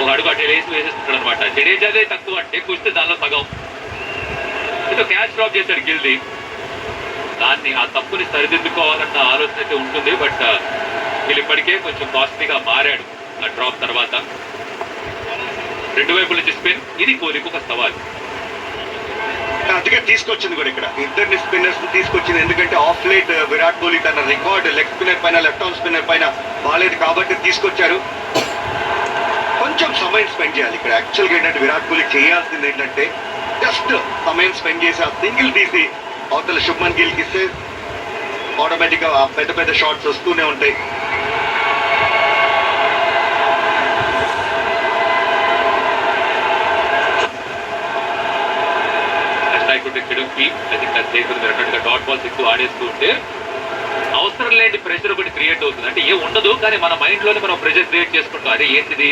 ఒక అడుగు అటు వేసేస్తున్నాడు అనమాట. జడేజాదే తక్కువ అంటే కుస్తే దానిలో సగం. ఇటు క్యాచ్ డ్రాప్ చేశాడు గిల్ది. దాన్ని ఆ తప్పుని సరిదిద్దుకోవాలన్న ఆలోచన అయితే ఉంటుంది. బట్ వీళ్ళు ఇప్పటికే కొంచెం కాస్ట్లీగా మారాడు ఆ డ్రాప్ తర్వాత. రెండు వైపుల నుంచి స్పిన్, ఇది కోహ్లీకి ఒక సవాల్. అందుకే తీసుకొచ్చింది కూడా ఇక్కడ ఇద్దరిని స్పిన్నర్స్ తీసుకొచ్చింది. ఎందుకంటే ఆఫ్ లైట్ విరాట్ కోహ్లీ తన రికార్డ్ లెగ్ స్పిన్నర్ పైన, లెఫ్ట్ ఆర్మ్ స్పిన్నర్ పైన బాలేదు కాబట్టి తీసుకొచ్చారు. కొంచెం సమయం స్పెండ్ చేయాలి ఇక్కడ. యాక్చువల్గా ఏంటంటే విరాట్ కోహ్లీ చేయాల్సింది ఏంటంటే జస్ట్ సమయం స్పెండ్ చేసి ఆ సింగిల్ తీసి అవతల శుభ్మన్ గిల్కి ఇస్తే ఆటోమేటిక్ గా పెద్ద పెద్ద షాట్స్ వస్తూనే ఉంటాయి. డాట్ బాల్స్ ఎక్కువ ఆడేస్తూ ఉంటే అవసరం లేని ప్రెషర్ ఒకటి క్రియేట్ అవుతుంది. అంటే ఏం ఉండదు, కానీ మన మైండ్ లోనే మనం ప్రెషర్ క్రియేట్ చేసుకుంటాం. అదే ఏంటిది